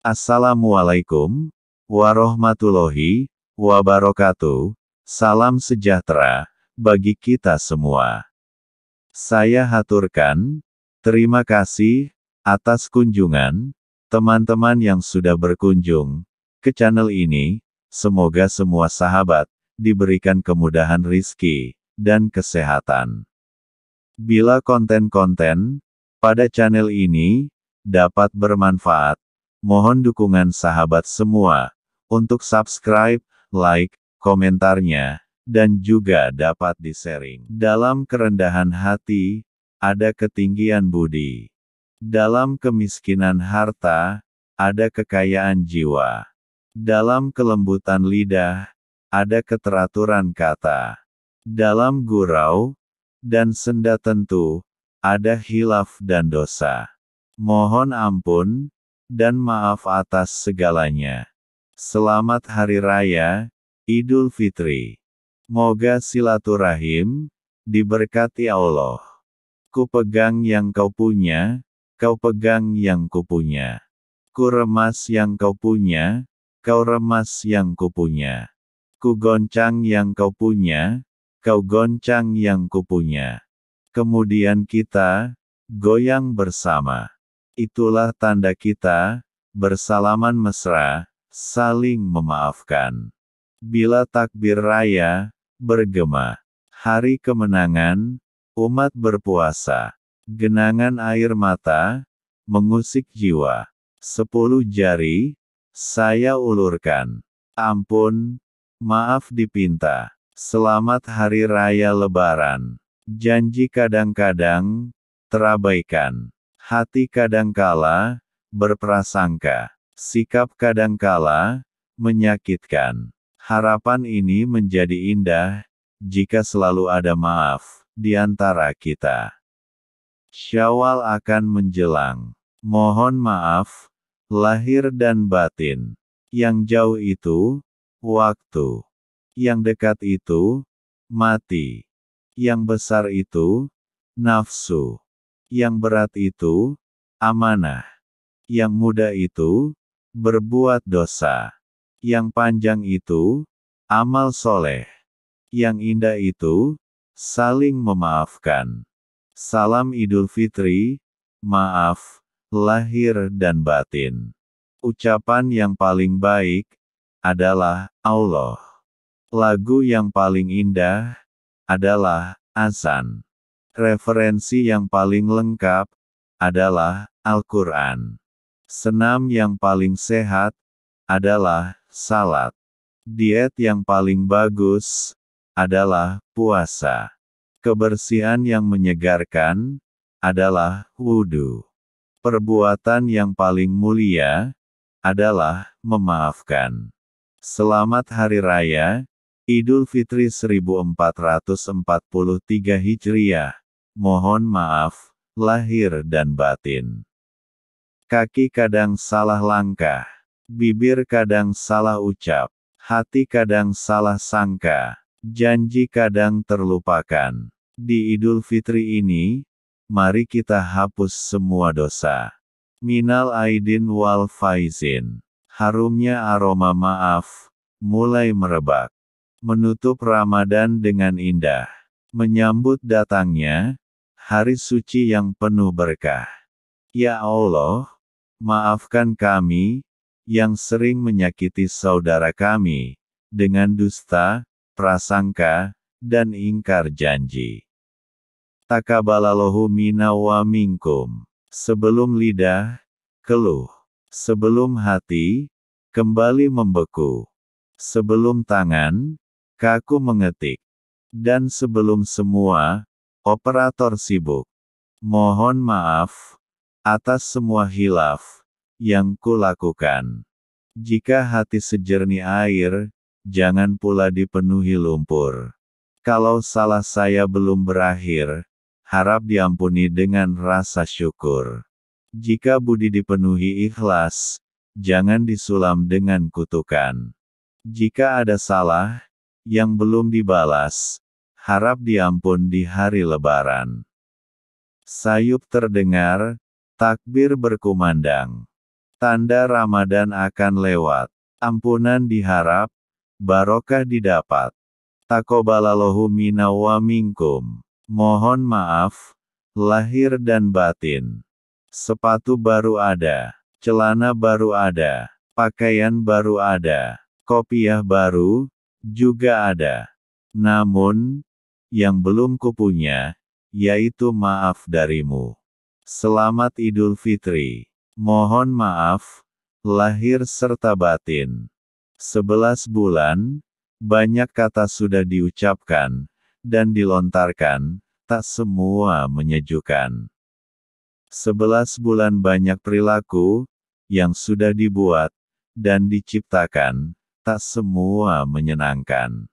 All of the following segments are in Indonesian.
Assalamualaikum warahmatullahi wabarakatuh. Salam sejahtera bagi kita semua. Saya haturkan terima kasih atas kunjungan teman-teman yang sudah berkunjung ke channel ini. Semoga semua sahabat diberikan kemudahan rizki dan kesehatan. Bila konten-konten pada channel ini dapat bermanfaat, mohon dukungan sahabat semua untuk subscribe, like, komentarnya, dan juga dapat di-sharing. Dalam kerendahan hati, ada ketinggian budi. Dalam kemiskinan harta, ada kekayaan jiwa. Dalam kelembutan lidah, ada keteraturan kata. Dalam gurau dan senda tentu, ada hilaf dan dosa. Mohon ampun dan maaf atas segalanya. Selamat Hari Raya Idul Fitri. Moga silaturahim diberkati Allah. Ku pegang yang kau punya, kau pegang yang ku punya. Ku remas yang kau punya, kau remas yang ku punya. Ku goncang yang kau punya, kau goncang yang ku punya. Kemudian kita goyang bersama. Itulah tanda kita bersalaman mesra, saling memaafkan. Bila takbir raya bergema, hari kemenangan, umat berpuasa. Genangan air mata mengusik jiwa. 10 jari saya ulurkan. Ampun, maaf dipinta. Selamat Hari Raya Lebaran. Janji kadang-kadang terabaikan. Hati kadangkala berprasangka. Sikap kadangkala menyakitkan. Harapan ini menjadi indah jika selalu ada maaf di antara kita. Syawal akan menjelang. Mohon maaf lahir dan batin. Yang jauh itu waktu. Yang dekat itu mati. Yang besar itu nafsu. Yang berat itu amanah. Yang muda itu berbuat dosa. Yang panjang itu amal soleh. Yang indah itu saling memaafkan. Salam Idul Fitri, maaf lahir dan batin. Ucapan yang paling baik adalah Allah. Lagu yang paling indah adalah azan. Referensi yang paling lengkap adalah Al-Quran. Senam yang paling sehat adalah salat. Diet yang paling bagus adalah puasa. Kebersihan yang menyegarkan adalah wudhu. Perbuatan yang paling mulia adalah memaafkan. Selamat Hari Raya Idul Fitri 1443 Hijriah. Mohon maaf lahir dan batin. Kaki kadang salah langkah, bibir kadang salah ucap, hati kadang salah sangka, janji kadang terlupakan. Di Idul Fitri ini, mari kita hapus semua dosa. Minal aidin wal faizin. Harumnya aroma maaf mulai merebak. Menutup Ramadan dengan indah. Menyambut datangnya hari suci yang penuh berkah. Ya Allah, maafkan kami yang sering menyakiti saudara kami dengan dusta, prasangka, dan ingkar janji. Taqabbalallahu minna wa minkum. Sebelum lidah keluh, sebelum hati kembali membeku, sebelum tangan kaku mengetik, dan sebelum semua operator sibuk. Mohon maaf atas semua hilaf yang kulakukan. Jika hati sejernih air, jangan pula dipenuhi lumpur. Kalau salah saya belum berakhir, harap diampuni dengan rasa syukur. Jika budi dipenuhi ikhlas, jangan disulam dengan kutukan. Jika ada salah yang belum dibalas, harap diampun di hari Lebaran. Sayup terdengar, takbir berkumandang. Tanda Ramadan akan lewat. Ampunan diharap, barokah didapat. Taqabbalallahu minna wa minkum. Mohon maaf, lahir dan batin. Sepatu baru ada, celana baru ada, pakaian baru ada, kopiah baru juga ada. Namun, yang belum kupunya, yaitu maaf darimu. Selamat Idul Fitri. Mohon maaf, lahir serta batin. 11 bulan, banyak kata sudah diucapkan, dan dilontarkan, tak semua menyejukkan. 11 bulan banyak perilaku, yang sudah dibuat, dan diciptakan, tak semua menyenangkan.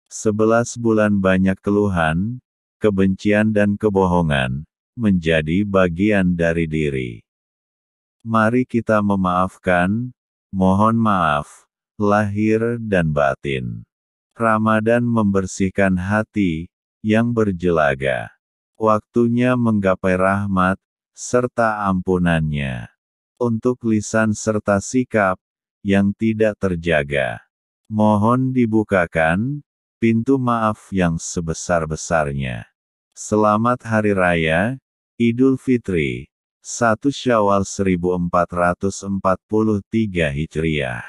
11 bulan banyak keluhan, kebencian dan kebohongan, menjadi bagian dari diri. Mari kita memaafkan, mohon maaf, lahir dan batin. Ramadan membersihkan hati, yang berjelaga. Waktunya menggapai rahmat, serta ampunannya. Untuk lisan serta sikap, yang tidak terjaga. Mohon dibukakan, pintu maaf yang sebesar-besarnya. Selamat Hari Raya, Idul Fitri. 1 Syawal 1443 Hijriah.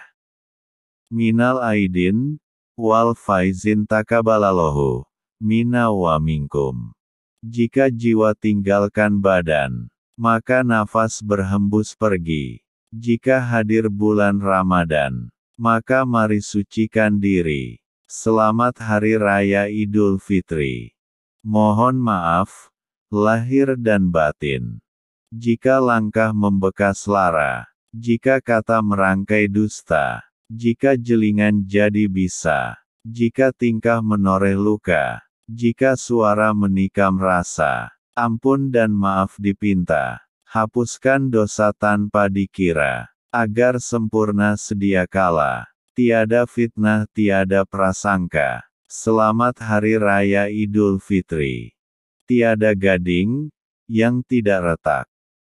Minal aidin, wal faizin taqabbalallahu, minna wa minkum. Jika jiwa tinggalkan badan, maka nafas berhembus pergi. Jika hadir bulan Ramadan, maka mari sucikan diri. Selamat Hari Raya Idul Fitri. Mohon maaf, lahir dan batin. Jika langkah membekas lara, jika kata merangkai dusta, jika jelingan jadi bisa, jika tingkah menoreh luka, jika suara menikam rasa, ampun dan maaf dipinta, hapuskan dosa tanpa dikira, agar sempurna sedia kala, tiada fitnah tiada prasangka. Selamat Hari Raya Idul Fitri. Tiada gading, yang tidak retak.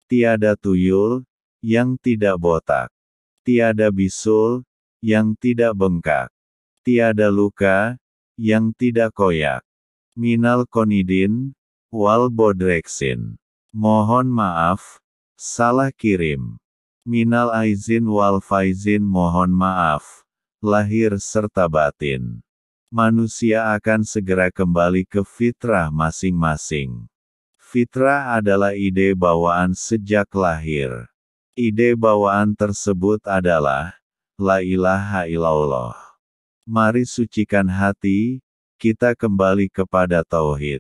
Tiada tuyul, yang tidak botak. Tiada bisul, yang tidak bengkak. Tiada luka, yang tidak koyak. Minal konidin, wal bodreksin. Mohon maaf, salah kirim. Minal aizin wal faizin mohon maaf, lahir serta batin. Manusia akan segera kembali ke fitrah masing-masing. Fitrah adalah ide bawaan sejak lahir. Ide bawaan tersebut adalah, La ilaha illallah. Mari sucikan hati, kita kembali kepada tauhid.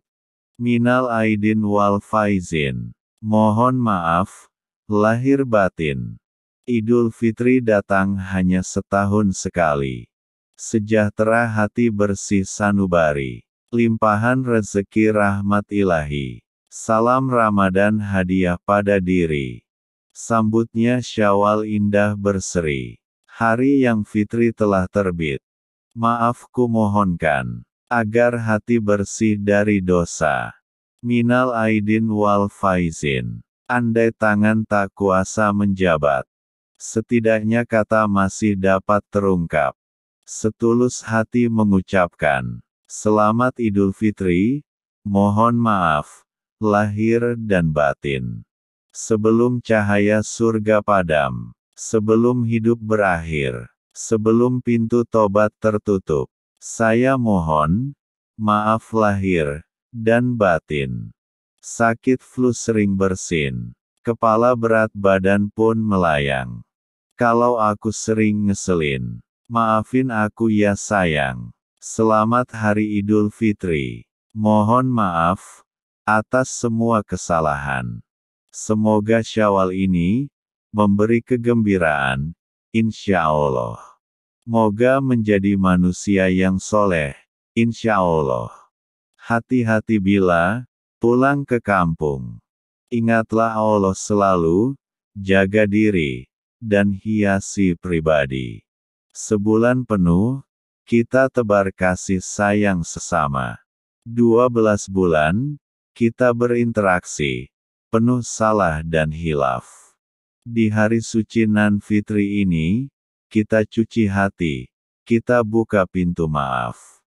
Minal aidin wal faizin. Mohon maaf, lahir batin. Idul Fitri datang hanya setahun sekali. Sejahtera hati bersih sanubari. Limpahan rezeki rahmat ilahi. Salam Ramadan hadiah pada diri. Sambutnya Syawal indah berseri. Hari yang fitri telah terbit. Maaf ku mohonkan, agar hati bersih dari dosa. Minal aidin wal faizin. Andai tangan tak kuasa menjabat, setidaknya kata masih dapat terungkap. Setulus hati mengucapkan, Selamat Idul Fitri, mohon maaf, lahir dan batin. Sebelum cahaya surga padam, sebelum hidup berakhir, sebelum pintu tobat tertutup, saya mohon maaf lahir dan batin. Sakit flu sering bersin, kepala berat badan pun melayang. Kalau aku sering ngeselin, maafin aku ya sayang. Selamat Hari Idul Fitri. Mohon maaf atas semua kesalahan. Semoga Syawal ini memberi kegembiraan, insya Allah. Moga menjadi manusia yang soleh, insya Allah. Hati-hati bila pulang ke kampung. Ingatlah Allah selalu, jaga diri, dan hiasi pribadi. Sebulan penuh, kita tebar kasih sayang sesama. 12 bulan, kita berinteraksi, penuh salah dan hilaf. Di hari suci Nan Fitri ini, kita cuci hati, kita buka pintu maaf.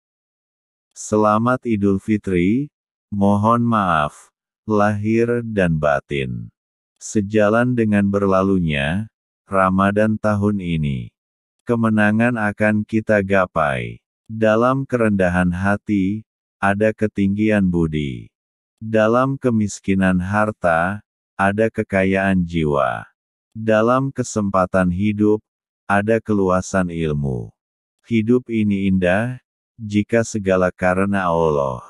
Selamat Idul Fitri, mohon maaf, lahir dan batin. Sejalan dengan berlalunya Ramadan tahun ini, kemenangan akan kita gapai. Dalam kerendahan hati, ada ketinggian budi. Dalam kemiskinan harta, ada kekayaan jiwa. Dalam kesempatan hidup, ada keluasan ilmu. Hidup ini indah, jika segala karena Allah.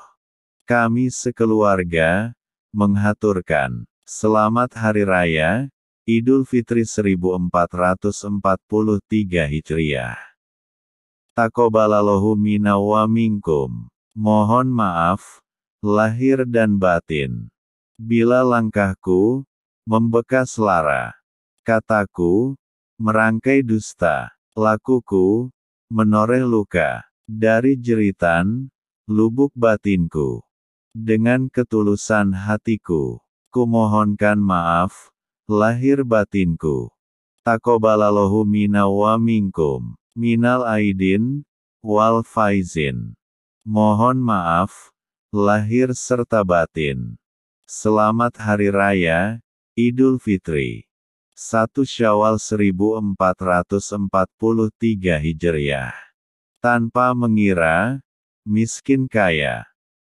Kami sekeluarga menghaturkan selamat Hari Raya Idul Fitri 1443 Hijriah. Taqabbalallahu minna wa minkum. Mohon maaf, lahir dan batin. Bila langkahku membekas lara, kataku merangkai dusta, lakuku menoreh luka. Dari jeritan lubuk batinku, dengan ketulusan hatiku, kumohonkan maaf, lahir batinku. Taqabbalallahu minna wa minkum, minal aidin, wal faizin. Mohon maaf, lahir serta batin. Selamat Hari Raya Idul Fitri 1 Syawal 1443 Hijriah. Tanpa mengira, miskin kaya,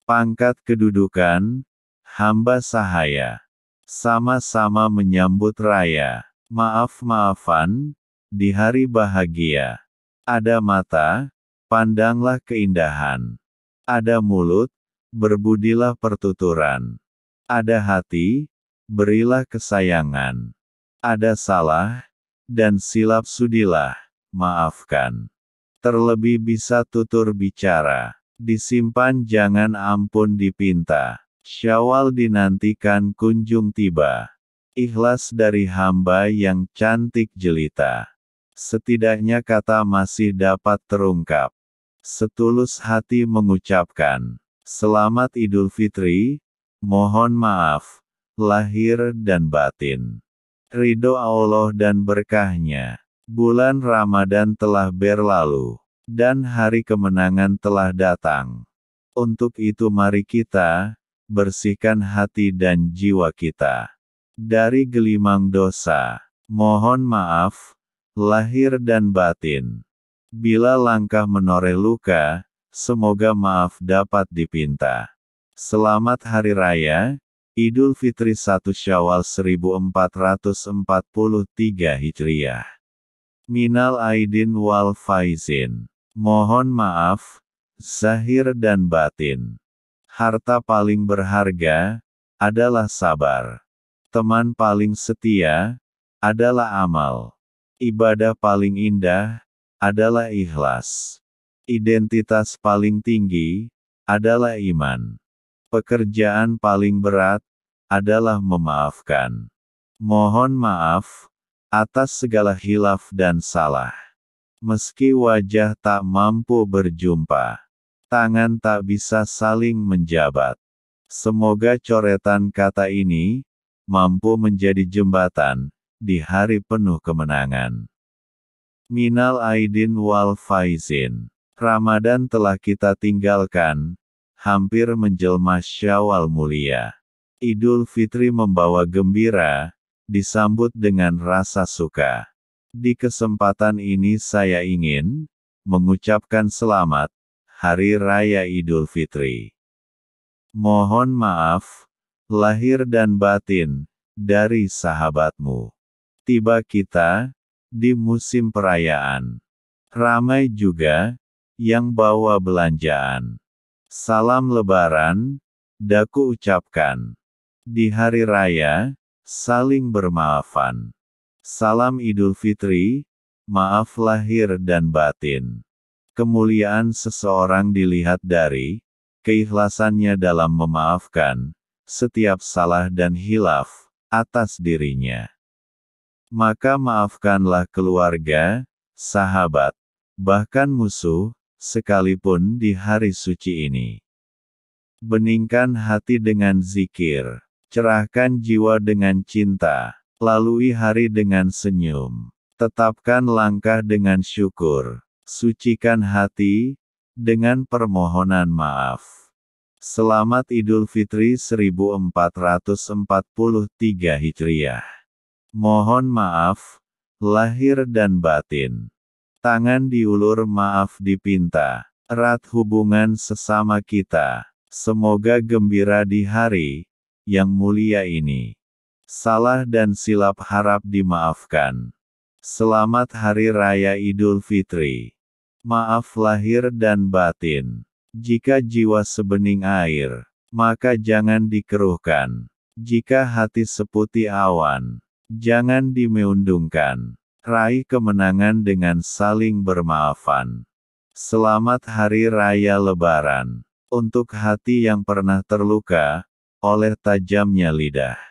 pangkat kedudukan, hamba sahaya, sama-sama menyambut raya, maaf-maafan, di hari bahagia. Ada mata, pandanglah keindahan. Ada mulut, berbudilah pertuturan. Ada hati, berilah kesayangan. Ada salah, dan silap sudilah, maafkan. Terlebih bisa tutur bicara, disimpan jangan ampun dipinta. Syawal dinantikan kunjung tiba. Ikhlas dari hamba yang cantik jelita. Setidaknya kata masih dapat terungkap. Setulus hati mengucapkan, Selamat Idul Fitri, mohon maaf, lahir dan batin. Ridho Allah dan berkahnya. Bulan Ramadan telah berlalu, dan hari kemenangan telah datang. Untuk itu mari kita, bersihkan hati dan jiwa kita. Dari gelimang dosa, mohon maaf, lahir dan batin. Bila langkah menoreh luka, semoga maaf dapat dipinta. Selamat Hari Raya Idul Fitri 1 Syawal 1443 Hijriah. Minal aidin wal faizin. Mohon maaf, zahir dan batin. Harta paling berharga adalah sabar. Teman paling setia adalah amal. Ibadah paling indah adalah ikhlas. Identitas paling tinggi adalah iman. Pekerjaan paling berat adalah memaafkan. Mohon maaf atas segala hilaf dan salah. Meski wajah tak mampu berjumpa, tangan tak bisa saling menjabat. Semoga coretan kata ini mampu menjadi jembatan di hari penuh kemenangan. Minal aidin wal faizin. Ramadan telah kita tinggalkan, hampir menjelma Syawal mulia. Idul Fitri membawa gembira, disambut dengan rasa suka. Di kesempatan ini saya ingin mengucapkan selamat Hari Raya Idul Fitri. Mohon maaf, lahir dan batin, dari sahabatmu. Tiba kita di musim perayaan. Ramai juga yang bawa belanjaan. Salam Lebaran, daku ucapkan. Di Hari Raya, saling bermaafan. Salam Idul Fitri, maaf lahir dan batin. Kemuliaan seseorang dilihat dari keikhlasannya dalam memaafkan setiap salah dan hilaf atas dirinya. Maka maafkanlah keluarga, sahabat, bahkan musuh, sekalipun di hari suci ini. Beningkan hati dengan zikir. Cerahkan jiwa dengan cinta. Lalui hari dengan senyum. Tetapkan langkah dengan syukur. Sucikan hati dengan permohonan maaf. Selamat Idul Fitri 1443 Hijriah. Mohon maaf, lahir dan batin. Tangan diulur, maaf dipinta. Erat hubungan sesama kita. Semoga gembira di hari yang mulia ini. Salah dan silap harap dimaafkan. Selamat Hari Raya Idul Fitri. Maaf lahir dan batin. Jika jiwa sebening air, maka jangan dikeruhkan. Jika hati seputih awan, jangan dimeundungkan. Raih kemenangan dengan saling bermaafan. Selamat Hari Raya Lebaran. Untuk hati yang pernah terluka oleh tajamnya lidah.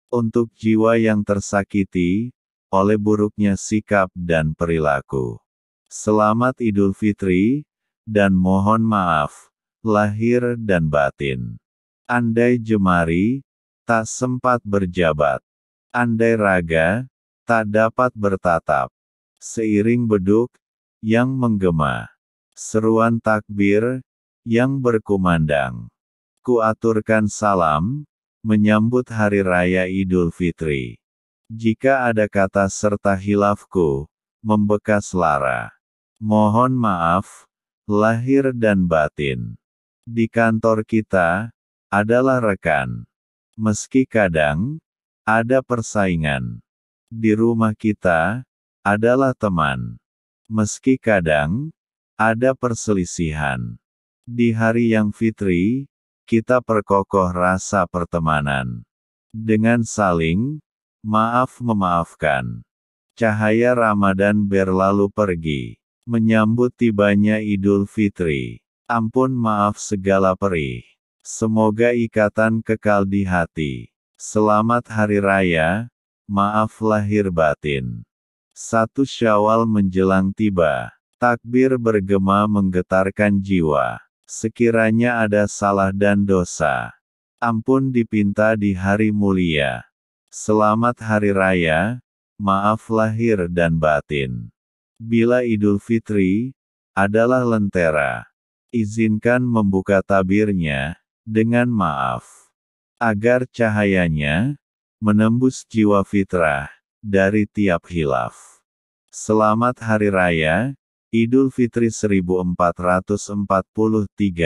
Untuk jiwa yang tersakiti oleh buruknya sikap dan perilaku. Selamat Idul Fitri, dan mohon maaf, lahir dan batin. Andai jemari tak sempat berjabat. Andai raga tak dapat bertatap. Seiring beduk yang menggema. Seruan takbir yang berkumandang. Kuaturkan salam menyambut Hari Raya Idul Fitri. Jika ada kata serta hilafku membekas lara, mohon maaf, lahir dan batin. Di kantor kita adalah rekan. Meski kadang ada persaingan. Di rumah kita adalah teman. Meski kadang ada perselisihan. Di hari yang fitri, kita perkokoh rasa pertemanan. Dengan saling maaf-memaafkan. Cahaya Ramadan berlalu pergi, menyambut tibanya Idul Fitri. Ampun maaf segala perih. Semoga ikatan kekal di hati. Selamat Hari Raya, maaf lahir batin. 1 Syawal menjelang tiba. Takbir bergema menggetarkan jiwa. Sekiranya ada salah dan dosa, ampun dipinta di hari mulia. Selamat Hari Raya, maaf lahir dan batin. Bila Idul Fitri adalah lentera, izinkan membuka tabirnya dengan maaf, agar cahayanya menembus jiwa fitrah dari tiap hilaf. Selamat Hari Raya Idul Fitri 1443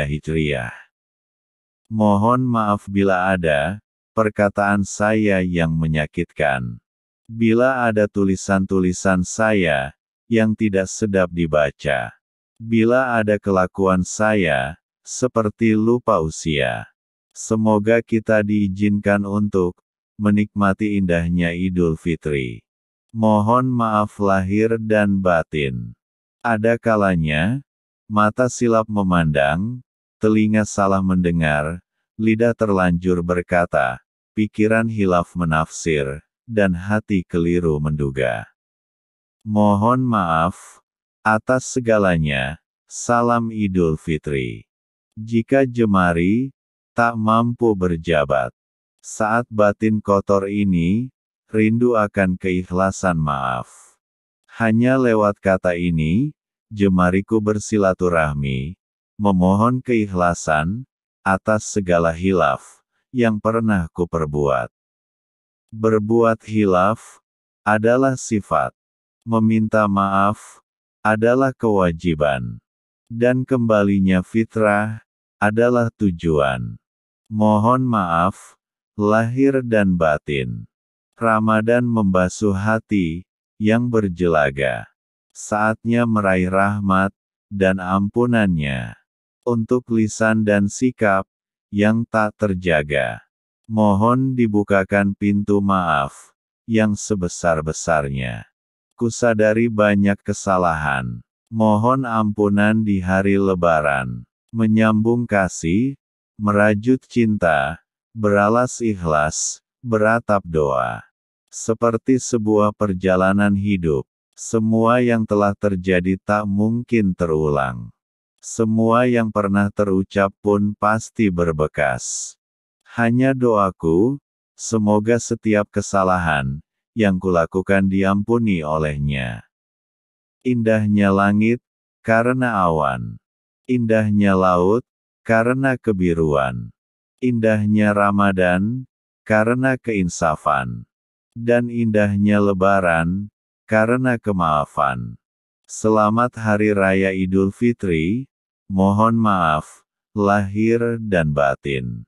Hijriah. Mohon maaf bila ada perkataan saya yang menyakitkan. Bila ada tulisan-tulisan saya yang tidak sedap dibaca. Bila ada kelakuan saya seperti lupa usia. Semoga kita diizinkan untuk menikmati indahnya Idul Fitri. Mohon maaf lahir dan batin. Ada kalanya, mata silap memandang, telinga salah mendengar, lidah terlanjur berkata, pikiran hilaf menafsir, dan hati keliru menduga. Mohon maaf atas segalanya. Salam Idul Fitri. Jika jemari tak mampu berjabat, saat batin kotor ini rindu akan keikhlasan maaf. Hanya lewat kata ini, jemariku bersilaturahmi, memohon keikhlasan, atas segala hilaf, yang pernah kuperbuat. Berbuat hilaf, adalah sifat. Meminta maaf, adalah kewajiban. Dan kembalinya fitrah, adalah tujuan. Mohon maaf, lahir dan batin. Ramadan membasuh hati yang berjelaga. Saatnya meraih rahmat dan ampunannya. Untuk lisan dan sikap yang tak terjaga, mohon dibukakan pintu maaf yang sebesar-besarnya. Kusadari banyak kesalahan. Mohon ampunan di hari Lebaran. Menyambung kasih, merajut cinta, beralas ikhlas, beratap doa. Seperti sebuah perjalanan hidup, semua yang telah terjadi tak mungkin terulang. Semua yang pernah terucap pun pasti berbekas. Hanya doaku, semoga setiap kesalahan yang kulakukan diampuni olehnya. Indahnya langit, karena awan. Indahnya laut, karena kebiruan. Indahnya Ramadan, karena keinsafan. Dan indahnya Lebaran, karena kemaafan. Selamat Hari Raya Idul Fitri, mohon maaf, lahir dan batin.